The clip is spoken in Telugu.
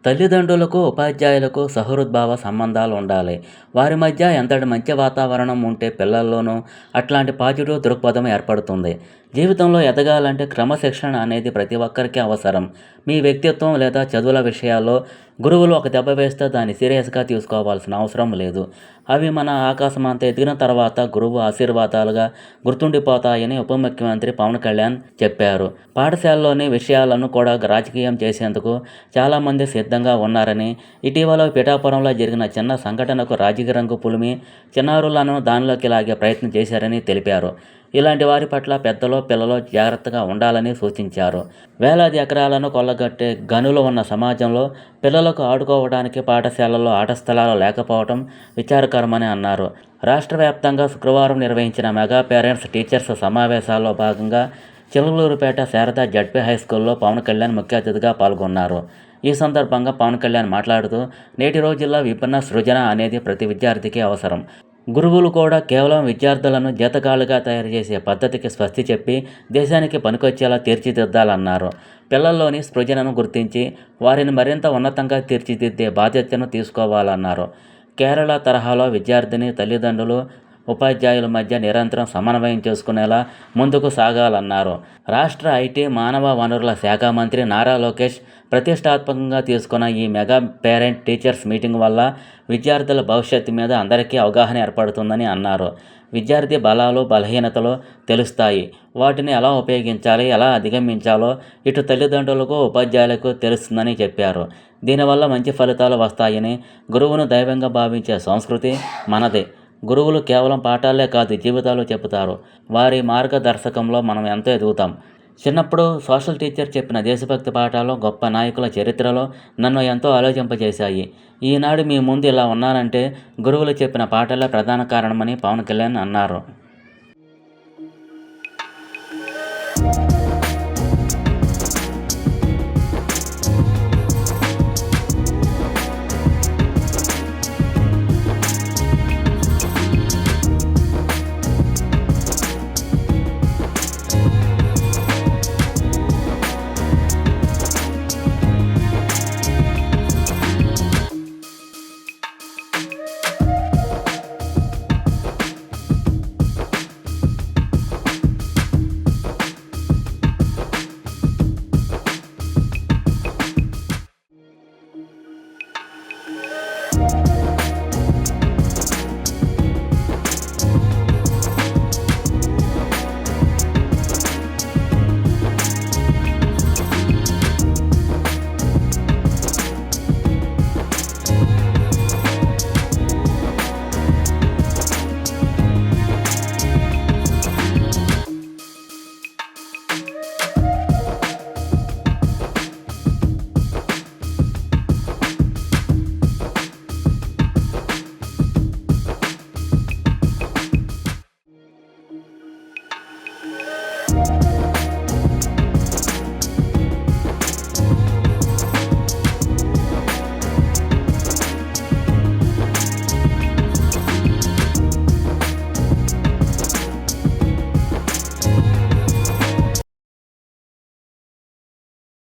తల్లిదండ్రులకు, ఉపాధ్యాయులకు సహృద్భావ సంబంధాలు ఉండాలి. వారి మధ్య ఎంతటి మంచి వాతావరణం ఉంటే పిల్లల్లోనూ అట్లాంటి పాజిటివ్ దృక్పథం ఏర్పడుతుంది. జీవితంలో ఎదగాలంటే క్రమశిక్షణ అనేది ప్రతి ఒక్కరికి అవసరం. మీ వ్యక్తిత్వం లేదా చదువుల విషయాల్లో గురువులు ఒక దెబ్బ వేస్తే దాన్ని సీరియస్‌గా తీసుకోవాల్సిన అవసరం లేదు. అవి మన ఆకాశమంత ఎదిగిన తర్వాత గురువు ఆశీర్వాదాలుగా గుర్తుండిపోతాయని ఉప ముఖ్యమంత్రి పవన్ కళ్యాణ్ చెప్పారు. పాఠశాలలోని విషయాలను కూడా రాజకీయం చేసేందుకు చాలామంది సిద్ధంగా ఉన్నారని, ఇటీవల పిఠాపురంలో జరిగిన చిన్న సంఘటనకు రాజకీయ రంగు పులిమి చిన్నారులను దానిలోకి లాగే ప్రయత్నం చేశారని తెలిపారు. ఇలాంటి వారి పట్ల పెద్దలు, పిల్లలు జాగ్రత్తగా ఉండాలని సూచించారు. వేలాది ఎకరాలను కొల్లగొట్టే గనులు ఉన్న సమాజంలో పిల్లలకు ఆడుకోవడానికి పాఠశాలల్లో ఆట స్థలాలు లేకపోవడం విచారకరమని అన్నారు. రాష్ట్ర వ్యాప్తంగా శుక్రవారం నిర్వహించిన మెగా పేరెంట్స్ టీచర్స్ సమావేశాల్లో భాగంగా చిలకలూరిపేట శారదా జడ్పీ హైస్కూల్లో పవన్ కళ్యాణ్ ముఖ్య అతిథిగా పాల్గొన్నారు. ఈ సందర్భంగా పవన్ కళ్యాణ్ మాట్లాడుతూ, నేటి రోజుల్లో విభిన్న సృజన అనేది ప్రతి విద్యార్థికి అవసరం. గురువులు కూడా కేవలం విద్యార్థులను జీతగాళ్లుగా తయారు చేసే పద్ధతికి స్వస్తి చెప్పి దేశానికి పనికొచ్చేలా తీర్చిదిద్దాలన్నారు. పిల్లల్లోని సృజనను గుర్తించి వారిని మరింత ఉన్నతంగా తీర్చిదిద్దే బాధ్యతను తీసుకోవాలన్నారు. కేరళ తరహాలో విద్యార్థిని తల్లిదండ్రులు, ఉపాధ్యాయుల మధ్య నిరంతరం సమన్వయం చేసుకునేలా ముందుకు సాగాలన్నారు. రాష్ట్ర ఐటీ, మానవ వనరుల శాఖ మంత్రి నారా లోకేష్ ప్రతిష్టాత్మకంగా తీసుకున్న ఈ మెగా పేరెంట్ టీచర్స్ మీటింగ్ వల్ల విద్యార్థుల భవిష్యత్తు మీద అందరికీ అవగాహన ఏర్పడుతుందని అన్నారు. విద్యార్థి బలాలు, బలహీనతలు తెలుస్తాయి. వాటిని ఎలా ఉపయోగించాలి, ఎలా అధిగమించాలో ఇటు తల్లిదండ్రులకు, ఉపాధ్యాయులకు తెలుస్తుందని చెప్పారు. దీనివల్ల మంచి ఫలితాలు వస్తాయని, గురువును దైవంగా భావించే సంస్కృతి మనదే. గురువులు కేవలం పాఠాలే కాదు, జీవితాలు చెబుతారు. వారి మార్గదర్శకంలో మనం ఎంతో ఎదుగుతాం. చిన్నప్పుడు సోషల్ టీచర్ చెప్పిన దేశభక్తి పాఠాలు, గొప్ప నాయకుల చరిత్రలో నన్ను ఎంతో ఆలోచింపజేశాయి. ఈనాడు మీ ముందు ఇలా ఉన్నానంటే గురువులు చెప్పిన పాఠాలే ప్రధాన కారణమని పవన్ కళ్యాణ్ అన్నారు.